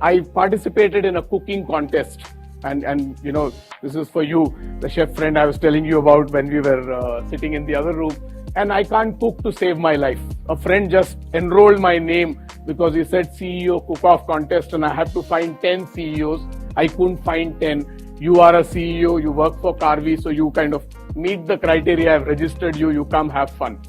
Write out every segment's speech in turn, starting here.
I participated in a cooking contest. And you know, this is for you, the chef friend I was telling you about when we were sitting in the other room. And I can't cook to save my life. A friend just enrolled my name because he said CEO cook-off contest, and I had to find 10 CEOs. I couldn't find 10. You are a CEO, you work for Carvi, so you kind of meet the criteria. I've registered you, you come have fun.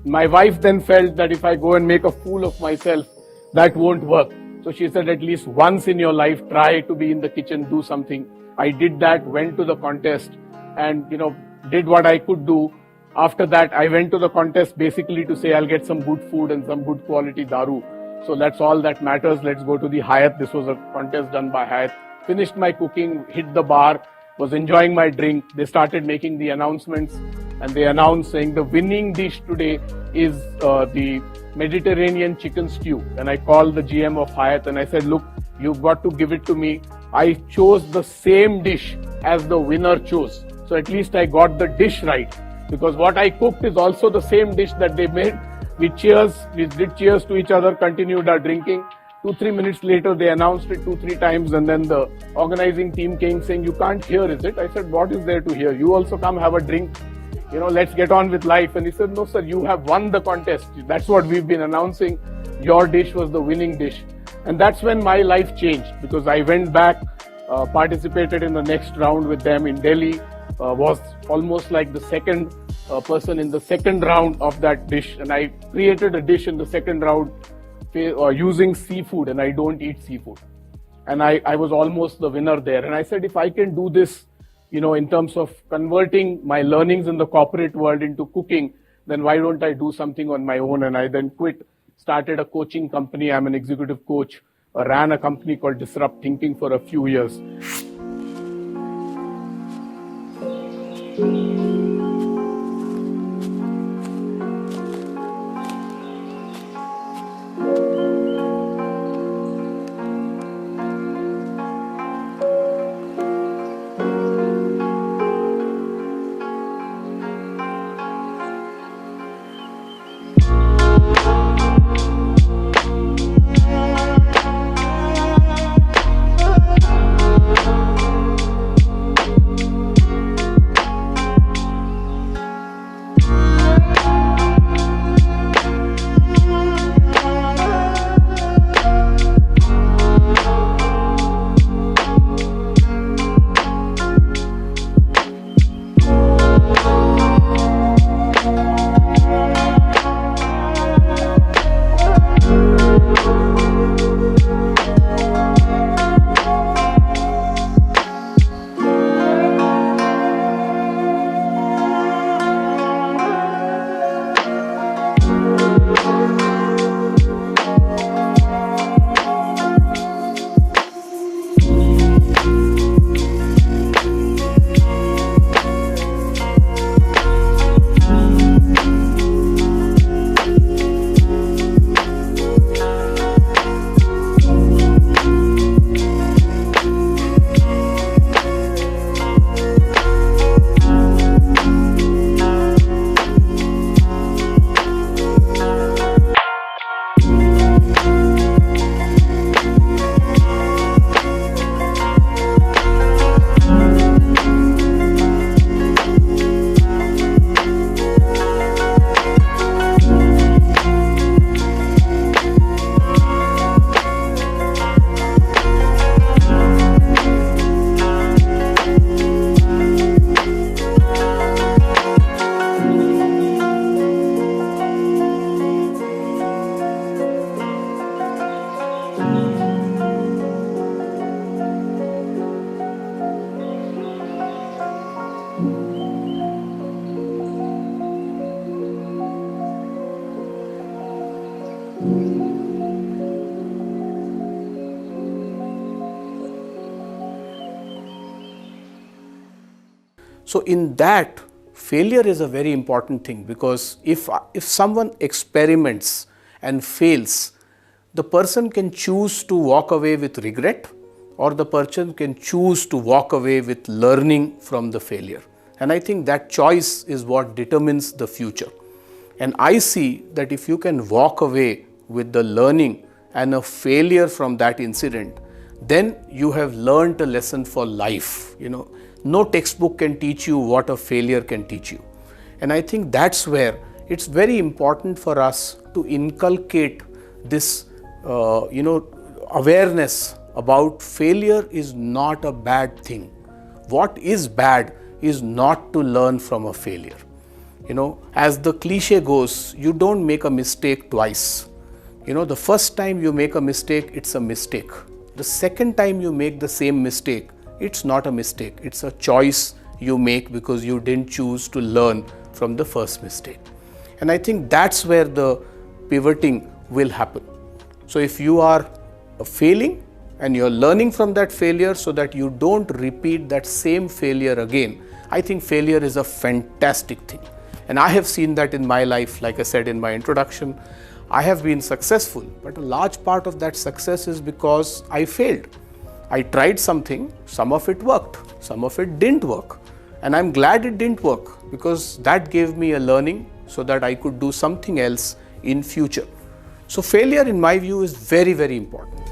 My wife then felt that if I go and make a fool of myself, that won't work. So she said, at least once in your life, try to be in the kitchen, do something. I did that, went to the contest, and you know, did what I could do. After that, I went to the contest basically to say I'll get some good food and some good quality daru. So that's all that matters. Let's go to the Hyatt. This was a contest done by Hyatt. Finished my cooking, hit the bar, was enjoying my drink. They started making the announcements, and they announced saying the winning dish today is the Mediterranean chicken stew. And I called the GM of Hyatt and I said, look, you've got to give it to me. I chose the same dish as the winner chose. So at least I got the dish right. Because what I cooked is also the same dish that they made. We did cheers to each other, continued our drinking. 2-3 minutes later, they announced it 2-3 times, and then the organizing team came saying, you can't hear, is it? I said, what is there to hear? You also come have a drink. You know, let's get on with life. And he said, no, sir, you have won the contest. That's what we've been announcing. Your dish was the winning dish. And that's when my life changed, because I went back, participated in the next round with them in Delhi, was almost like the second person in the second round of that dish. And I created a dish in the second round using seafood, and I don't eat seafood. And I was almost the winner there. And I said, if I can do this, you know, in terms of converting my learnings in the corporate world into cooking, then why don't I do something on my own? And I then quit, started a coaching company. I'm an executive coach, ran a company called Disrupt Thinking for a few years. So in that, failure is a very important thing, because if someone experiments and fails, the person can choose to walk away with regret, or the person can choose to walk away with learning from the failure. And I think that choice is what determines the future. And I see that if you can walk away with the learning and a failure from that incident, then you have learned a lesson for life. No textbook can teach you what a failure can teach you. And I think that's where it's very important for us to inculcate this, awareness about failure is not a bad thing. What is bad is not to learn from a failure. As the cliche goes, you don't make a mistake twice. The first time you make a mistake, it's a mistake. The second time you make the same mistake, it's not a mistake. It's a choice you make because you didn't choose to learn from the first mistake. And I think that's where the pivoting will happen. So if you are failing and you're learning from that failure so that you don't repeat that same failure again, I think failure is a fantastic thing. And I have seen that in my life. Like I said in my introduction, I have been successful, but a large part of that success is because I failed. I tried something, some of it worked, some of it didn't work. And I'm glad it didn't work because that gave me a learning so that I could do something else in future. So failure in my view is very, very important.